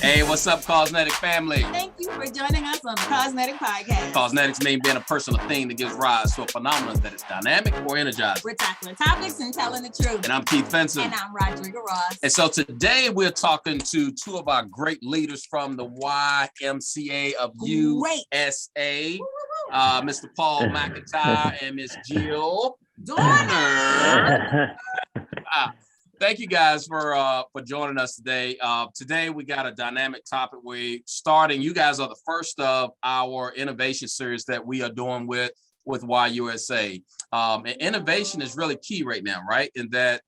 Hey, what's up, CAUSENETIC family? Thank you for joining us on the CAUSENETIC podcast. CAUSENETIC's name being a personal thing that gives rise to a phenomenon that is dynamic or energizing. We're tackling topics and telling the truth. And I'm Keith Fenson. And I'm Rodrigo Ross. And so today we're talking to two of our great leaders from the YMCA of USA, Mr. Paul McEntire and Miss Jill Doerner. Thank you guys for joining us today. Today we got a dynamic topic. We're starting. You guys are the first of our innovation series that we are doing with YUSA. And innovation is really key right now, right? In that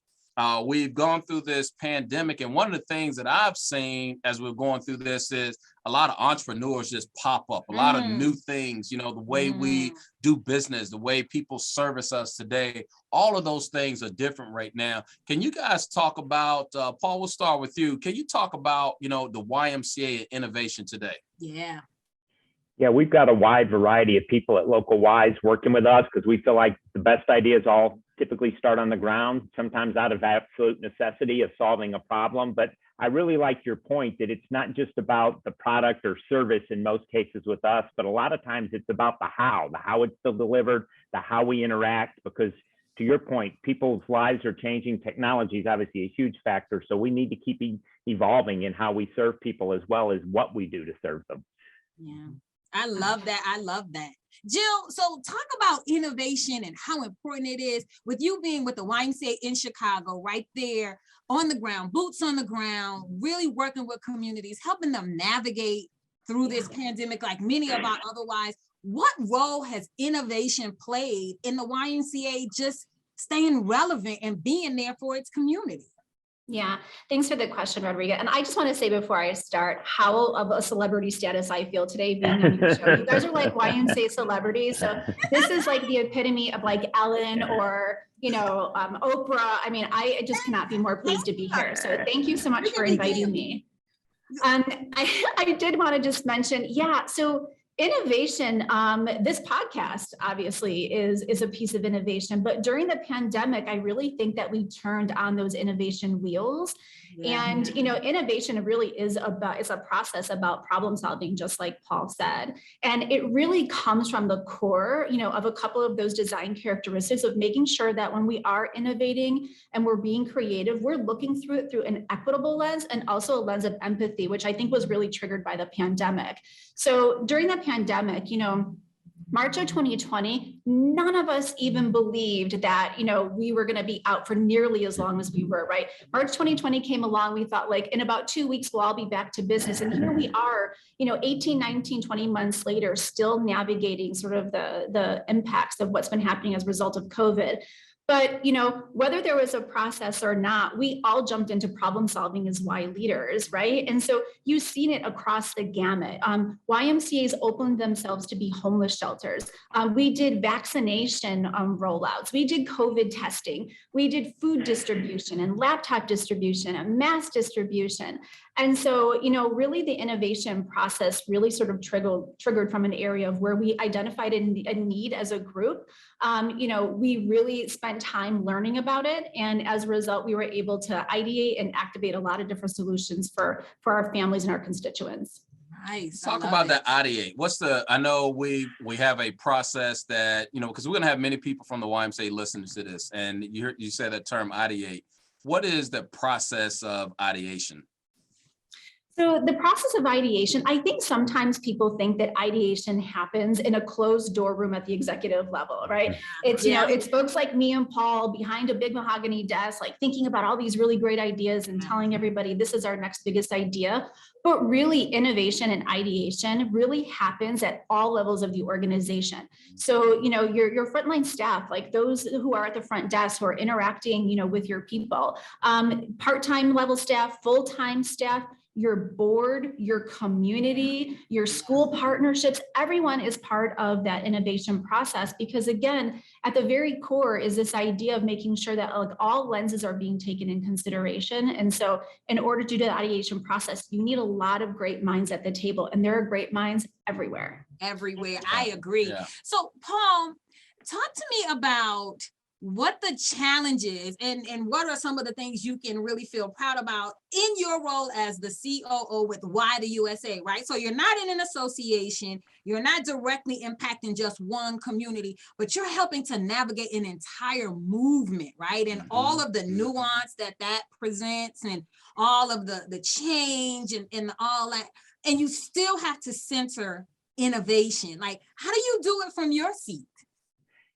we've gone through this pandemic, and one of the things that I've seen as we're going through this is a lot of entrepreneurs just pop up, a lot of new things, you know, the way we do business, the way people service us today, all of those things are different right now. Can you guys talk about, Paul, we'll start with you. Can you talk about, you know, the YMCA innovation today? Yeah, we've got a wide variety of people at Local Ys working with us because we feel like the best ideas all typically start on the ground, sometimes out of absolute necessity of solving a problem. But I really like your point that it's not just about the product or service in most cases with us, but a lot of times it's about the how it's still delivered, the how we interact, because to your point, people's lives are changing. Technology is obviously a huge factor. So we need to keep evolving in how we serve people as well as what we do to serve them. Yeah, I love that. I love that. Jill, so talk about innovation and how important it is with you being with the YMCA in Chicago, right there on the ground, boots on the ground, really working with communities, helping them navigate through this pandemic like many of our otherwise. What role has innovation played in the YMCA just staying relevant and being there for its community? Yeah, thanks for the question, Rodrigo. And I just want to say before I start how of a celebrity status I feel today being on your show. You guys are like YMCA celebrities. So this is like the epitome of like Ellen or, you know, Oprah. I mean, I just cannot be more pleased to be here. So thank you so much for inviting me. I did want to just mention, so innovation, this podcast obviously is a piece of innovation, but during the pandemic, I really think that we turned on those innovation wheels. And, you know, innovation really is a process about problem solving, just like Paul said. And it really comes from the core, you know, of a couple of those design characteristics of making sure that when we are innovating and we're being creative, we're looking through it through an equitable lens and also a lens of empathy, which I think was really triggered by the pandemic. So during the pandemic, you know, March of 2020, none of us even believed that, you know, we were going to be out for nearly as long as we were, right? March 2020 came along. We thought like in about 2 weeks, we'll all be back to business. And here we are, you know, 18, 19, 20 months later, still navigating sort of the impacts of what's been happening as a result of COVID. But, you know, whether there was a process or not, we all jumped into problem solving as Y leaders, right? And so you've seen it across the gamut. YMCA's opened themselves to be homeless shelters. We did vaccination rollouts. We did COVID testing. We did food distribution and laptop distribution and mass distribution. And so, you know, really the innovation process really sort of triggered from an area of where we identified a need as a group. You know, we really spent time learning about it. And as a result, we were able to ideate and activate a lot of different solutions for our families and our constituents. Nice. Talk about that ideate. I know we have a process that, you know, because we're going to have many people from the YMCA listening to this, and you said that term ideate. What is the process of ideation? So the process of ideation, I think sometimes people think that ideation happens in a closed door room at the executive level, right? It's, you know, it's folks like me and Paul behind a big mahogany desk, like thinking about all these really great ideas and telling everybody this is our next biggest idea. But really innovation and ideation really happens at all levels of the organization. So, you know, your frontline staff, like those who are at the front desk who are interacting, you know, with your people, part-time level staff, full-time staff, your board, your community, your school partnerships, everyone is part of that innovation process because again, at the very core is this idea of making sure that like all lenses are being taken in consideration. And so in order to do the ideation process, you need a lot of great minds at the table and there are great minds everywhere. Everywhere, I agree. So Paul, talk to me about what the challenges and what are some of the things you can really feel proud about in your role as the COO with Y the USA, right? So you're not in an association, you're not directly impacting just one community, but you're helping to navigate an entire movement, right? And all of the nuance that presents and all of the change and all that. And you still have to center innovation. Like, how do you do it from your seat?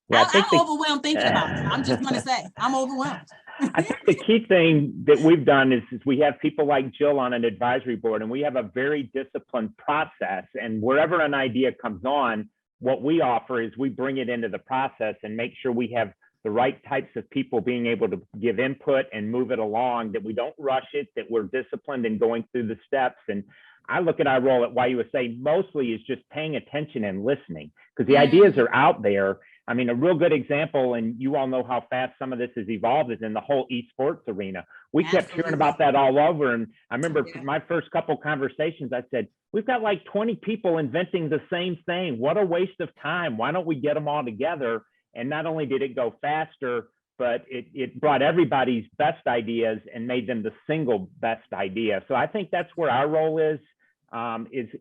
Yeah, I'm overwhelmed thinking about it. I'm just going to say, I'm overwhelmed. I think the key thing that we've done is we have people like Jill on an advisory board, and we have a very disciplined process. And wherever an idea comes on, what we offer is we bring it into the process and make sure we have the right types of people being able to give input and move it along, that we don't rush it, that we're disciplined in going through the steps. And I look at our role at YUSA mostly is just paying attention and listening, because the ideas are out there. I mean, a real good example, and you all know how fast some of this has evolved, is in the whole esports arena. We kept hearing about that all over. And I remember my first couple conversations, I said, we've got like 20 people inventing the same thing. What a waste of time. Why don't we get them all together? And not only did it go faster, but it brought everybody's best ideas and made them the single best idea. So I think that's where our role is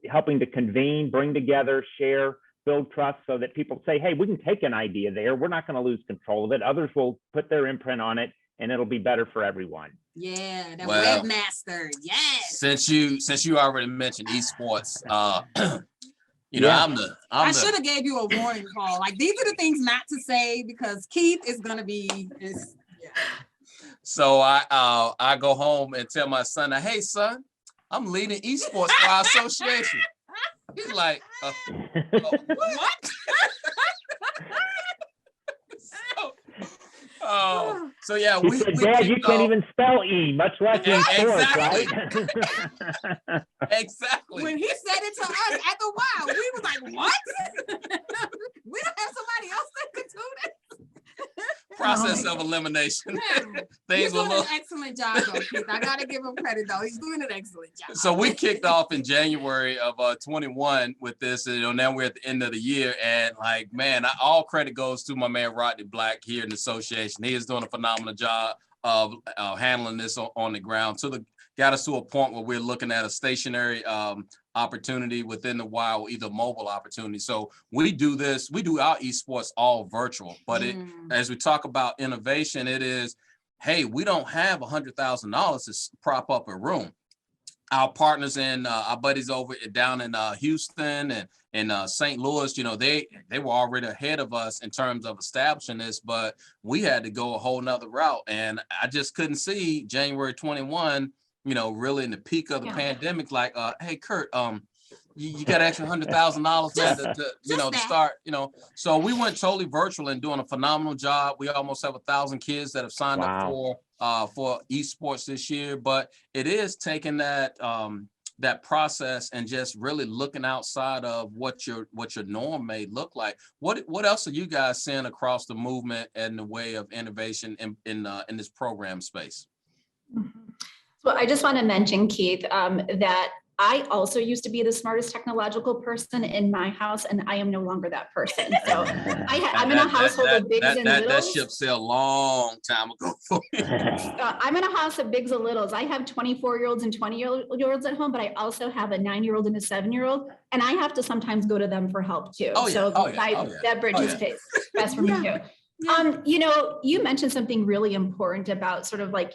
helping to convene, bring together, share, build trust, so that people say, hey, we can take an idea there. We're not going to lose control of it. Others will put their imprint on it, and it'll be better for everyone. Yeah, that webmaster. Yes. Since you already mentioned esports, I should have gave you a warning call. Like, these are the things not to say, because Keith is going to be this. Yeah. So I go home and tell my son, hey son, I'm leading esports for our association. He's like, what? So yeah, we Dad, you can't even spell E, much less esports, right? Exactly. When he said it to us at the Y, we was like, what? We don't have somebody else that could do this. Process of elimination. He's doing an excellent job, though, Keith. I gotta give him credit, though. He's doing an excellent job. So we kicked off in January of 21 with this. And, now we're at the end of the year, and like, man, all credit goes to my man Rodney Black here in the association. He is doing a phenomenal job of handling this on the ground. Got us to a point where we're looking at a stationary opportunity within the Y, or either mobile opportunity. So we do our esports all virtual, but as we talk about innovation, it is, hey, we don't have $100,000 to prop up a room. Our partners and our buddies over down in Houston and St. Louis, they were already ahead of us in terms of establishing this, but we had to go a whole nother route. And I just couldn't see January 21, really in the peak of the pandemic, like, hey, Kurt, you got extra $100,000 to start, So we went totally virtual and doing a phenomenal job. We almost have 1,000 kids that have signed up for esports this year, but it is taking that process and just really looking outside of what your norm may look like. What else are you guys seeing across the movement and the way of innovation in this program space? So I just want to mention, Keith, that I also used to be the smartest technological person in my house, and I am no longer that person. So I'm in a household of bigs and littles. That ship sailed a long time ago. I'm in a house of bigs and littles. I have 24-year-olds and 20-year-olds at home, but I also have a 9-year-old and a 7-year-old, and I have to sometimes go to them for help too. That bridge is best for me too. Yeah. You mentioned something really important about sort of like,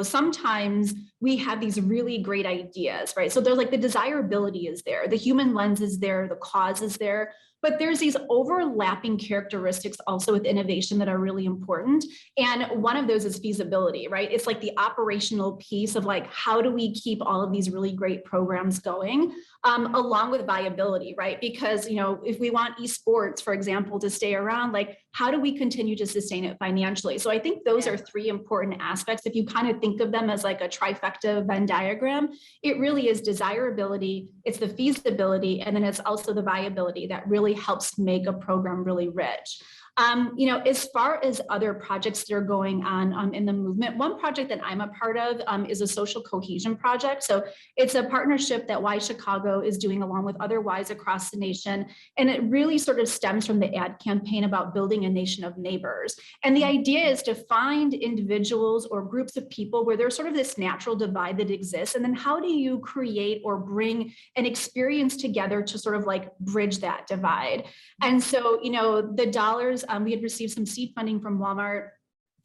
sometimes we have these really great ideas, right? So there's like the desirability is there, the human lens is there, the cause is there, but there's these overlapping characteristics also with innovation that are really important. And one of those is feasibility, right? It's like the operational piece of like, how do we keep all of these really great programs going, along with viability, right? Because, if we want esports, for example, to stay around, like, how do we continue to sustain it financially? So I think those are three important aspects. If you kind of think of them as like a trifecta Venn diagram, it really is desirability, it's the feasibility, and then it's also the viability that really helps make a program really rich. You know, as far as other projects that are going on in the movement, one project that I'm a part of is a social cohesion project. So it's a partnership that Y Chicago is doing along with other Ys across the nation. And it really sort of stems from the ad campaign about building a nation of neighbors. And the idea is to find individuals or groups of people where there's sort of this natural divide that exists. And then how do you create or bring an experience together to sort of like bridge that divide? And so, you know, the dollars, we had received some seed funding from Walmart,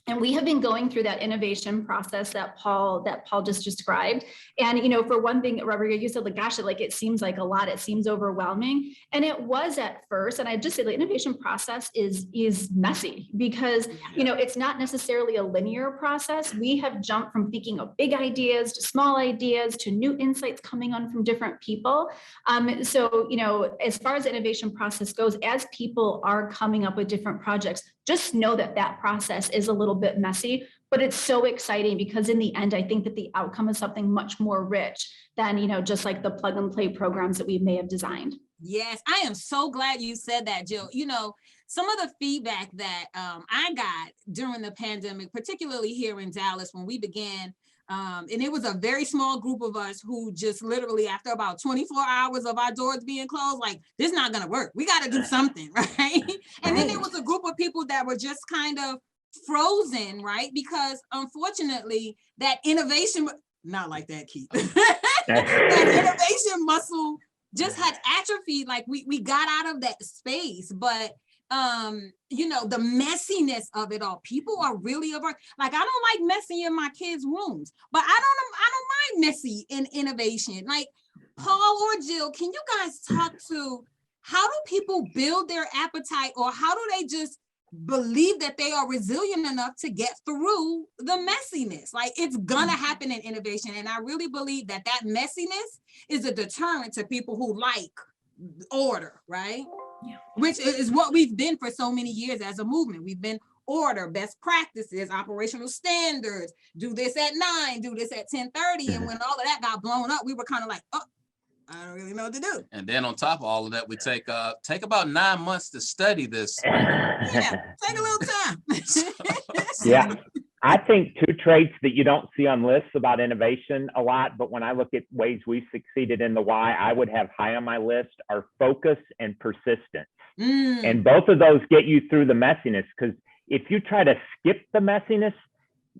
and we have been going through that innovation process that Paul just described. And, you know, for one thing, Rodrigo, you said, like, gosh, it seems like a lot, it seems overwhelming. And it was at first. And I just say the innovation process is messy because, you know, it's not necessarily a linear process. We have jumped from thinking of big ideas to small ideas to new insights coming on from different people. So, you know, as far as the innovation process goes, as people are coming up with different projects, just know that that process is a little bit messy, but it's so exciting because in the end, I think that the outcome is something much more rich than, you know, just like the plug and play programs that we may have designed. Yes, I am so glad you said that, Jill. You know, some of the feedback that I got during the pandemic, particularly here in Dallas, when we began, and it was a very small group of us who just literally, after about 24 hours of our doors being closed, like, this is not going to work. We got to do something, right? And then there was a group of people that were just kind of frozen, right? Because unfortunately, that innovation, not like that, Keith, that innovation muscle just had atrophied. Like we got out of that space, but you know, the messiness of it all, people are really over, like, I don't like messy in my kids' rooms, but I don't mind messy in innovation. Like, Paul or Jill, can you guys talk to how do people build their appetite, or how do they just believe that they are resilient enough to get through the messiness? Like, it's gonna happen in innovation. And I really believe that that messiness is a deterrent to people who like order, right? Yeah. Which is what we've been for so many years as a movement. We've been order, best practices, operational standards, do this at 9, do this at 10:30. And when all of that got blown up, we were kind of like, oh, I don't really know what to do. And then on top of all of that, we take about 9 months to study this. Yeah, take a little time. Yeah. I think 2 traits that you don't see on lists about innovation a lot, but when I look at ways we've succeeded in the Y, I would have high on my list are focus and persistence. And both of those get you through the messiness, because if you try to skip the messiness,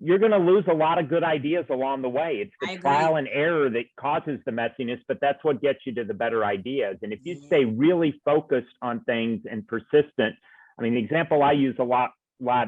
you're going to lose a lot of good ideas along the way. It's the trial and error that causes the messiness, but that's what gets you to the better ideas. And if you stay really focused on things and persistent, I mean, the example I use a lot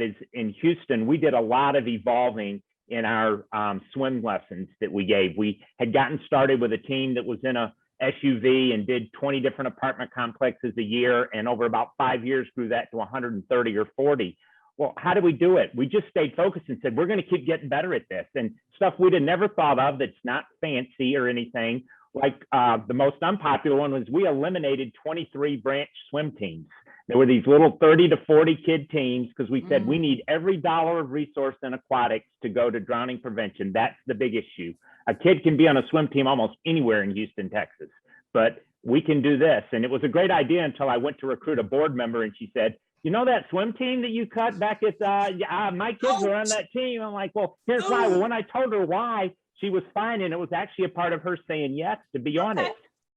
is in Houston. We did a lot of evolving in our swim lessons that we gave. We had gotten started with a team that was in a SUV and did 20 different apartment complexes a year, and over about 5 years grew that to 130 or 40. Well, how do we do it? We just stayed focused and said, we're going to keep getting better at this. And stuff we'd have never thought of that's not fancy or anything. Like the most unpopular one was we eliminated 23 branch swim teams. There were these little 30 to 40 kid teams because we said we need every dollar of resource in aquatics to go to drowning prevention. That's the big issue. A kid can be on a swim team almost anywhere in Houston, Texas, but we can do this. And it was a great idea until I went to recruit a board member and she said, you know that swim team that you cut back at, my kids were on that team. I'm like, well, here's why. Well, when I told her why, she was fine. And it was actually a part of her saying yes to be on it.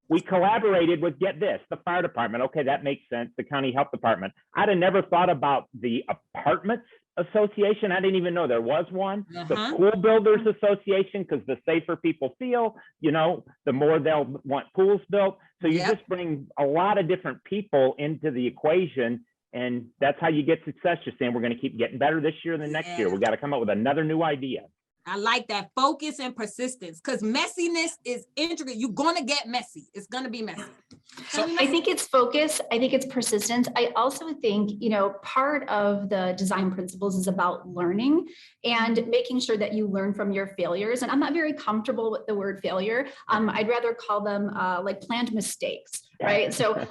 We collaborated with, get this, the fire department. Okay, that makes sense. The county health department. I'd have never thought about the apartments association. I didn't even know there was one. The pool builders association, because the safer people feel, you know, the more they'll want pools built. So you just bring a lot of different people into the equation. And that's how you get success. Just saying, we're going to keep getting better this year and the next year. We got to come up with another new idea. I like that focus and persistence, because messiness is intricate. You're going to get messy. It's going to be messy. So I think it's focus. I think it's persistence. I also think, you know, part of the design principles is about learning and making sure that you learn from your failures. And I'm not very comfortable with the word failure. I'd rather call them like planned mistakes. Right. So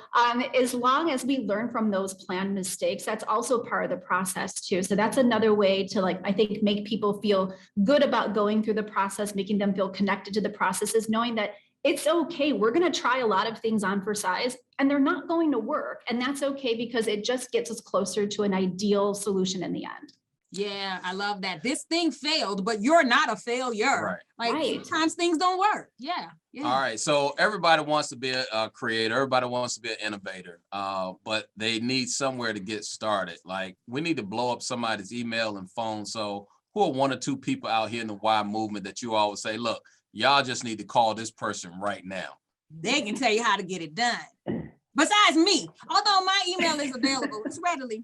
as long as we learn from those planned mistakes, that's also part of the process too. So that's another way to, like, I think, make people feel good about going through the process, making them feel connected to the process, is knowing that it's okay. We're going to try a lot of things on for size and they're not going to work. And that's okay because it just gets us closer to an ideal solution in the end. Yeah, I love that. This thing failed, but you're not a failure. Right. Like sometimes things don't work. Yeah. All right. So everybody wants to be a creator. Everybody wants to be an innovator, but they need somewhere to get started. Like we need to blow up somebody's email and phone. So who are one or two people out here in the Y movement that you always say, look, y'all just need to call this person right now? They can tell you how to get it done. Besides me, although my email is available, it's readily.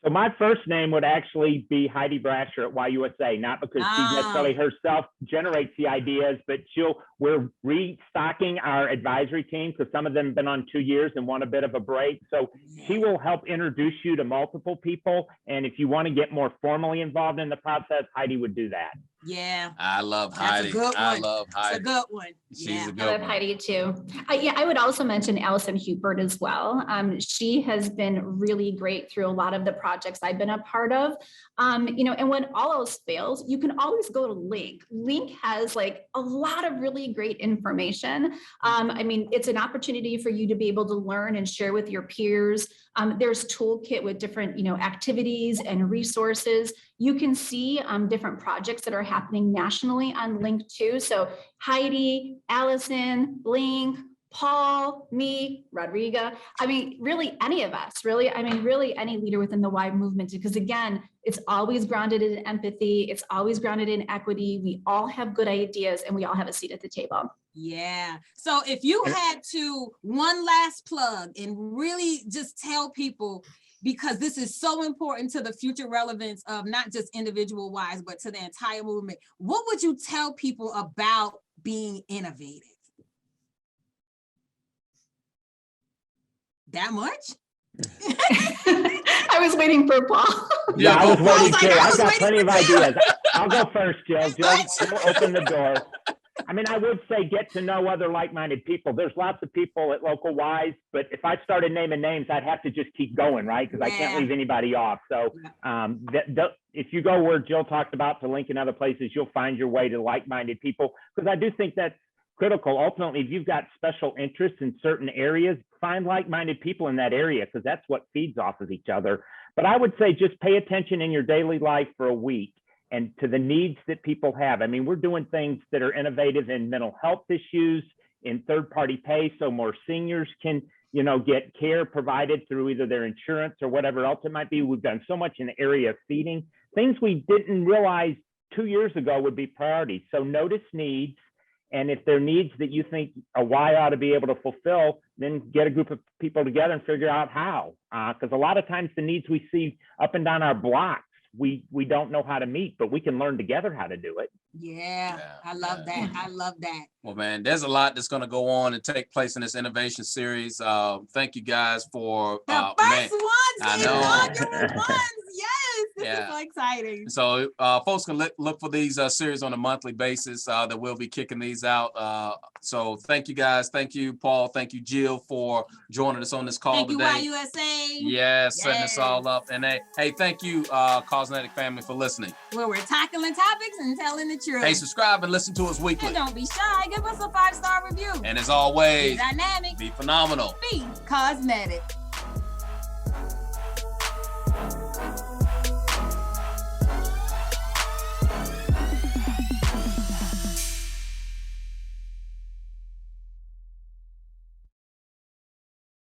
So my first name would actually be Heidi Brasher at YUSA, not because she necessarily herself generates the ideas, but we're restocking our advisory team because some of them have been on 2 years and want a bit of a break. So she will help introduce you to multiple people. And if you want to get more formally involved in the process, Heidi would do that. Yeah. I love Heidi. That's a good one. I love Heidi. It's a good one. She's a good I love one. Heidi too. I would also mention Allison Hubert as well. She has been really great through a lot of the projects I've been a part of. And when all else fails, you can always go to Link. Link has like a lot of really great information. It's an opportunity for you to be able to learn and share with your peers. There's toolkit with different, activities and resources. You can see different projects that are happening nationally on Link too. So Heidi, Allison, Link, Paul, me, Rodriga. Really any of us, really any leader within the Y movement, because again, it's always grounded in empathy. It's always grounded in equity. We all have good ideas and we all have a seat at the table. Yeah. So if you had to one last plug and really just tell people, because this is so important to the future relevance of not just individual Ys, but to the entire movement, what would you tell people about being innovative? That much? I was waiting for Paul. Yeah, I was waiting too. I've got plenty of ideas. I'll go first, Jill. Jill, open the door. I would say get to know other like-minded people. There's lots of people at local Ys, but if I started naming names, I'd have to just keep going, right? Because I can't leave anybody off. So if you go where Jill talked about to Link and other places, you'll find your way to like-minded people. Because I do think that's critical. Ultimately, if you've got special interests in certain areas, find like-minded people in that area because that's what feeds off of each other. But I would say just pay attention in your daily life for a week and to the needs that people have. We're doing things that are innovative in mental health issues, in third-party pay, so more seniors can, get care provided through either their insurance or whatever else it might be. We've done so much in the area of feeding, things we didn't realize 2 years ago would be priorities. So notice needs, and if there are needs that you think a Y ought to be able to fulfill, then get a group of people together and figure out how. Because a lot of times the needs we see up and down our blocks, we don't know how to meet, but we can learn together how to do it. Yeah, I love that. I love that. Well, man, there's a lot that's going to go on and take place in this innovation series. Thank you guys for the first ones, I the inaugural ones. Yes, this is so exciting. So folks can look for these series on a monthly basis that we'll be kicking these out. So thank you guys. Thank you, Paul. Thank you, Jill, for joining us on this call today. Thank you, YUSA. Yes, setting us all up. And hey, thank you, CAUSENETIC family, for listening. Where we're tackling topics and telling the truth. Hey, subscribe and listen to us weekly. And don't be shy. Give us a 5-star review. And as always, be dynamic. be phenomenal. Be CAUSENETIC.